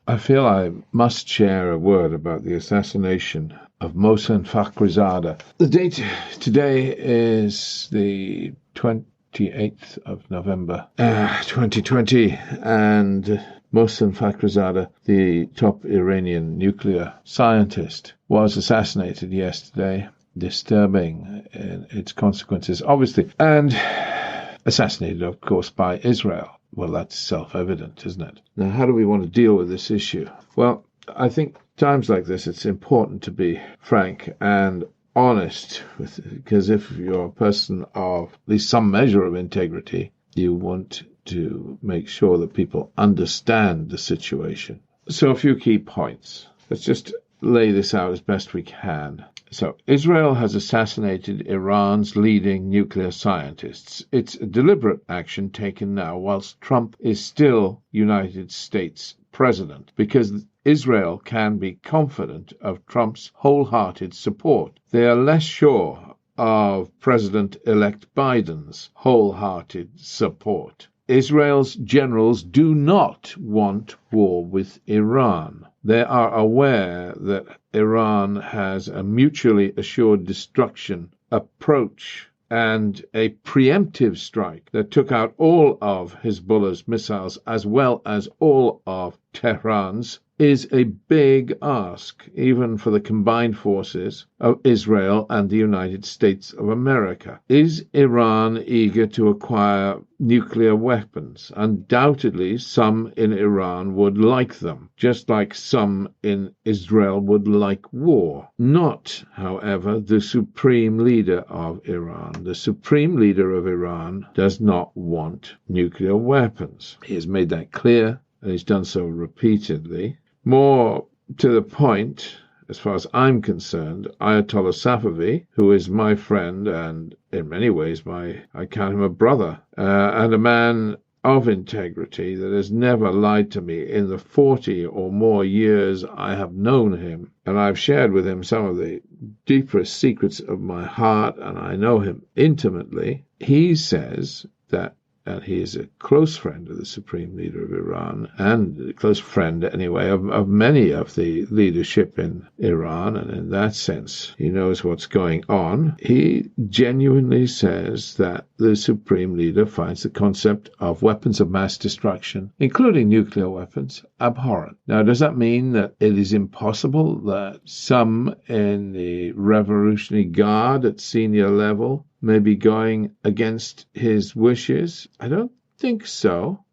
I feel I must share a word about the assassination of Mohsen Fakhrizadeh. The date today is the 28th of November, 2020, and Mohsen Fakhrizadeh, the top Iranian nuclear scientist, was assassinated yesterday. Disturbing in its consequences, obviously, and assassinated, of course, by Israel. Well, that's self-evident, isn't it? Now, how do we want to deal with this issue? Well, I think times like this, it's important to be frank and honest, because if you're a person of at least some measure of integrity, you want to make sure that people understand the situation. So a few key points. Let's just lay this out as best we can. So, Israel has assassinated Iran's leading nuclear scientists. It's a deliberate action taken now whilst Trump is still United States president, because Israel can be confident of Trump's wholehearted support. They are less sure of President-elect Biden's wholehearted support. Israel's generals do not want war with Iran. They are aware that Iran has a mutually assured destruction approach, and a preemptive strike that took out all of Hezbollah's missiles as well as all of Tehran's is a big ask, even for the combined forces of Israel and the United States of America. Is Iran eager to acquire nuclear weapons? Undoubtedly, some in Iran would like them, just like some in Israel would like war. Not, however, the supreme leader of Iran. The supreme leader of Iran does not want nuclear weapons. He has made that clear, and he's done so repeatedly. More to the point, as far as I'm concerned, Ayatollah Safavi, who is my friend and in many ways I count him a brother, and a man of integrity that has never lied to me in the 40 or more years I have known him. And I've shared with him some of the deepest secrets of my heart, and I know him intimately. He says that, and he is a close friend of the supreme leader of Iran, and a close friend, anyway, of many of the leadership in Iran, and in that sense, he knows what's going on. He genuinely says that the supreme leader finds the concept of weapons of mass destruction, including nuclear weapons, abhorrent. Now, does that mean that it is impossible that some in the Revolutionary Guard at senior level may be going against his wishes? I don't think so,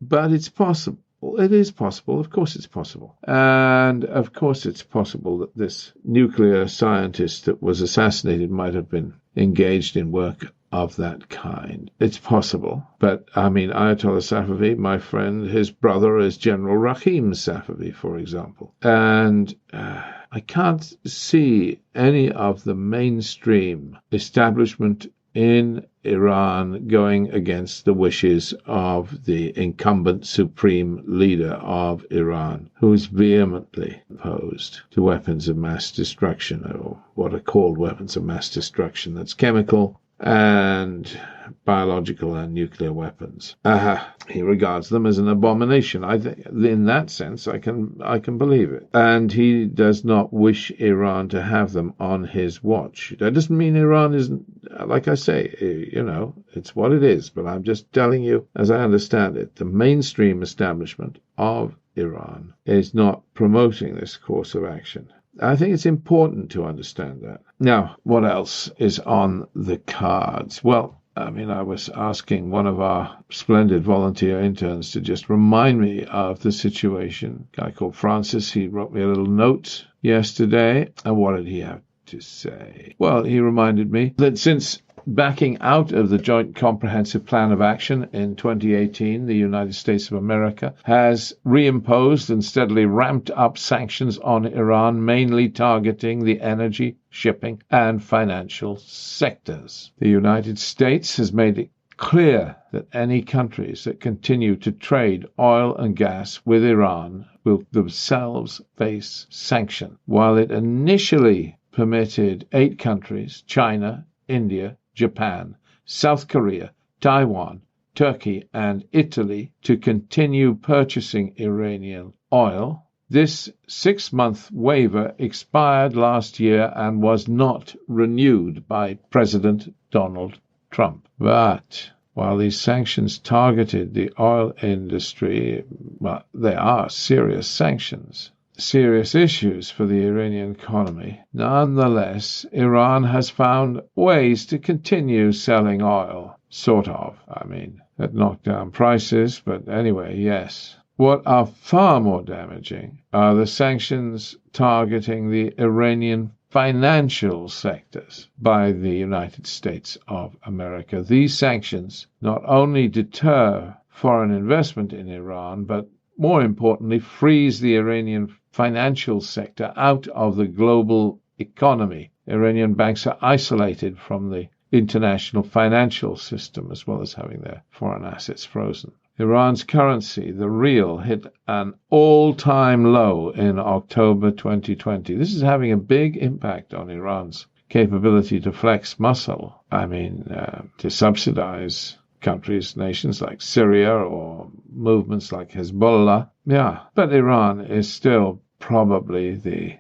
but it's possible. It is possible. Of course it's possible. And of course it's possible that this nuclear scientist that was assassinated might have been engaged in work of that kind. It's possible. But, I mean, Ayatollah Safavi, my friend, his brother is General Rahim Safavi, for example. And I can't see any of the mainstream establishment in Iran going against the wishes of the incumbent supreme leader of Iran, who is vehemently opposed to weapons of mass destruction, or what are called weapons of mass destruction. That's chemical and biological and nuclear weapons. He regards them as an abomination. I think, in that sense, I can believe it. And he does not wish Iran to have them on his watch. That doesn't mean Iran isn't, like I say, it's what it is. But I'm just telling you, as I understand it, the mainstream establishment of Iran is not promoting this course of action. I think it's important to understand that. Now, what else is on the cards? Well, I was asking one of our splendid volunteer interns to just remind me of the situation. A guy called Francis, he wrote me a little note yesterday. And what did he have to say? Well, he reminded me that since backing out of the Joint Comprehensive Plan of Action in 2018, the United States of America has reimposed and steadily ramped up sanctions on Iran, mainly targeting the energy, shipping, and financial sectors. The United States has made it clear that any countries that continue to trade oil and gas with Iran will themselves face sanction. While it initially permitted 8 countries, China, India, Japan, South Korea, Taiwan, Turkey and Italy to continue purchasing Iranian oil. This 6-month waiver expired last year and was not renewed by President Donald Trump. But while these sanctions targeted the oil industry, well, they are serious sanctions, serious issues for the Iranian economy. Nonetheless, Iran has found ways to continue selling oil, sort of. That knocked down prices, but anyway, yes. What are far more damaging are the sanctions targeting the Iranian financial sectors by the United States of America. These sanctions not only deter foreign investment in Iran, but more importantly, freeze the Iranian financial sector out of the global economy. Iranian banks are isolated from the international financial system, as well as having their foreign assets frozen. Iran's currency, the rial, hit an all-time low in October 2020. This is having a big impact on Iran's capability to flex muscle. To subsidize countries, nations like Syria or movements like Hezbollah. Yeah, but Iran is still probably the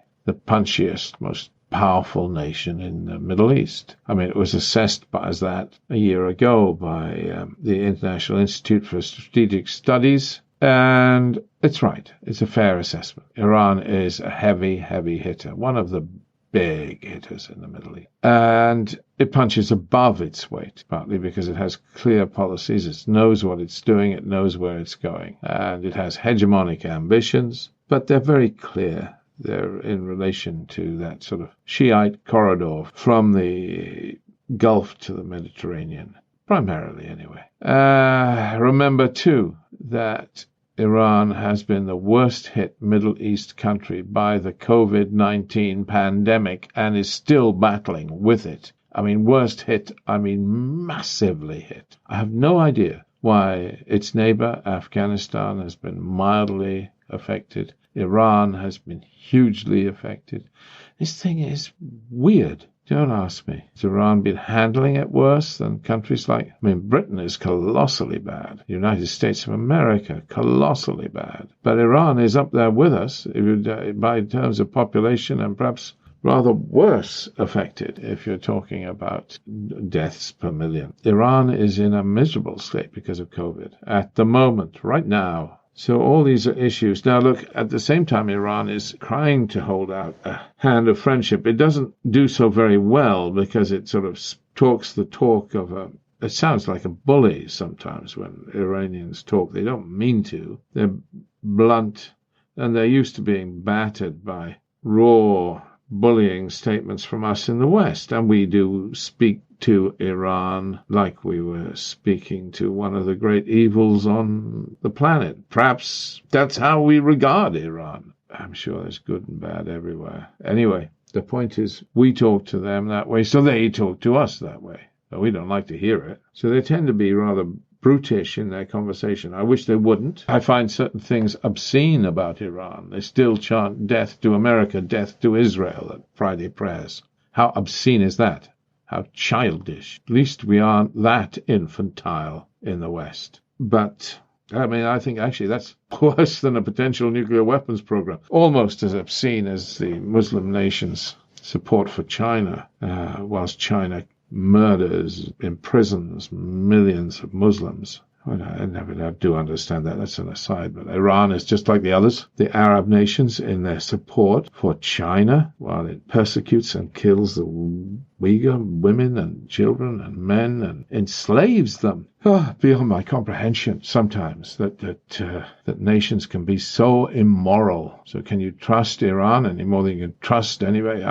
punchiest, most powerful nation in the Middle East. It was assessed as that a year ago by the International Institute for Strategic Studies, and it's right. It's a fair assessment. Iran is a heavy, heavy hitter, one of the big hitters in the Middle East. And it punches above its weight, partly because it has clear policies, it knows what it's doing, it knows where it's going, and it has hegemonic ambitions, but they're very clear. They're in relation to that sort of Shiite corridor from the Gulf to the Mediterranean, primarily anyway. Remember, too, that Iran has been the worst hit Middle East country by the COVID-19 pandemic and is still battling with it. Worst hit, massively hit. I have no idea why its neighbor, Afghanistan, has been mildly affected. Iran has been hugely affected. This thing is weird. Don't ask me. Has Iran been handling it worse than countries like... Britain is colossally bad. The United States of America, colossally bad. But Iran is up there with us by terms of population, and perhaps rather worse affected if you're talking about deaths per million. Iran is in a miserable state because of COVID at the moment, right now. So all these are issues. Now look, at the same time, Iran is trying to hold out a hand of friendship. It doesn't do so very well because it sort of talks the talk of it sounds like a bully sometimes when Iranians talk. They don't mean to. They're blunt, and they're used to being battered by raw bullying statements from us in the West. And we do speak to Iran like we were speaking to one of the great evils on the planet. Perhaps that's how we regard Iran. I'm sure there's good and bad everywhere. Anyway, the point is we talk to them that way, so they talk to us that way. But we don't like to hear it. So they tend to be rather brutish in their conversation. I wish they wouldn't. I find certain things obscene about Iran. They still chant death to America, death to Israel at Friday prayers. How obscene is that? How childish. At least we aren't that infantile in the West. But, I think actually that's worse than a potential nuclear weapons program. Almost as obscene as the Muslim nations' support for China, whilst China murders, imprisons millions of Muslims. I never do understand that. That's an aside. But Iran is just like the others, the Arab nations, in their support for China, while it persecutes and kills the Uyghur women and children and men and enslaves them. Beyond my comprehension sometimes that nations can be so immoral. So can you trust Iran any more than you can trust anyway?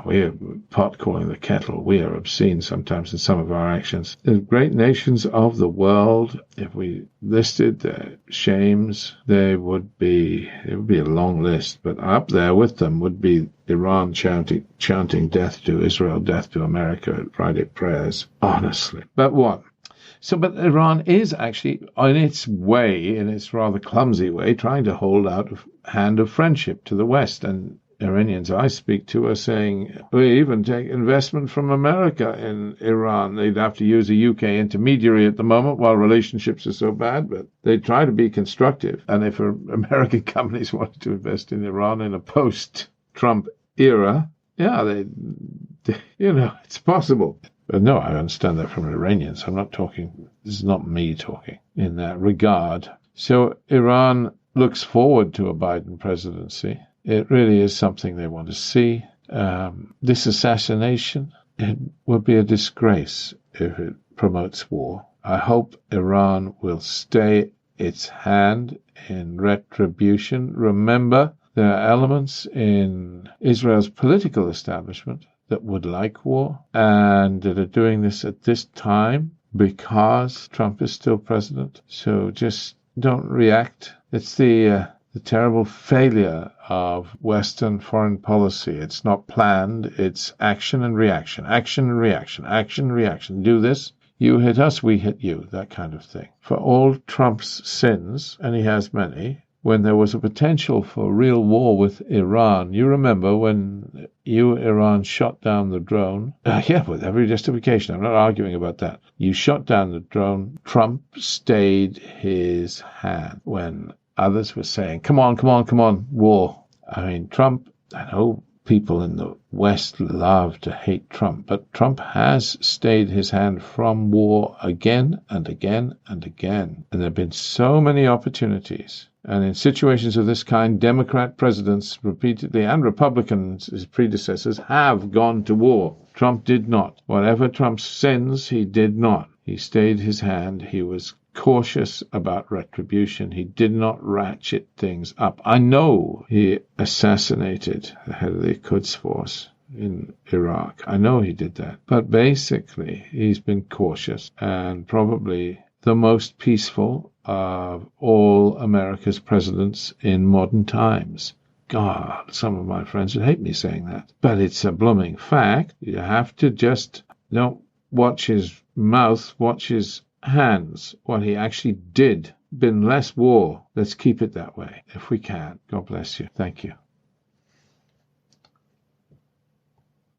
We're pot calling the kettle. We are obscene sometimes in some of our actions. The great nations of the world, if we listed their shames, it would be a long list, but up there with them would be Iran chanting death to Israel, death to America at Friday prayers. Honestly. But what? But Iran is actually, in its way, in its rather clumsy way, trying to hold out a hand of friendship to the West. And Iranians I speak to are saying we even take investment from America in Iran. They'd have to use a UK intermediary at the moment while relationships are so bad, but they try to be constructive. And if American companies wanted to invest in Iran in a post-Trump era, yeah, it's possible. But no, I understand that from Iranians. I'm not talking, this is not me talking in that regard. So Iran looks forward to a Biden presidency. It really is something they want to see. This assassination, it would be a disgrace if it promotes war. I hope Iran will stay its hand in retribution. Remember, there are elements in Israel's political establishment that would like war and that are doing this at this time because Trump is still president. So just don't react. It's the terrible failure of Western foreign policy. It's not planned. It's action and reaction, action and reaction, action and reaction. Do this, you hit us, we hit you, that kind of thing. For all Trump's sins, and he has many, when there was a potential for real war with Iran, you remember when Iran shot down the drone? Yeah, with every justification. I'm not arguing about that. You shot down the drone. Trump stayed his hand when others were saying, come on, war. I mean, Trump, I know people in the West love to hate Trump, but Trump has stayed his hand from war again and again and again. And there have been so many opportunities. And in situations of this kind, Democrat presidents repeatedly and Republicans, his predecessors, have gone to war. Trump did not. Whatever Trump's sins, he did not. He stayed his hand. He was cautious about retribution. He did not ratchet things up. I know he assassinated the head of the Quds force in Iraq. I know he did that. But basically, he's been cautious and probably the most peaceful of all America's presidents in modern times. God, some of my friends would hate me saying that. But it's a blooming fact. You have to just don't watch his mouth, watch his hands, what he actually did. Been less war. Let's keep it that way if we can. God bless you. Thank you.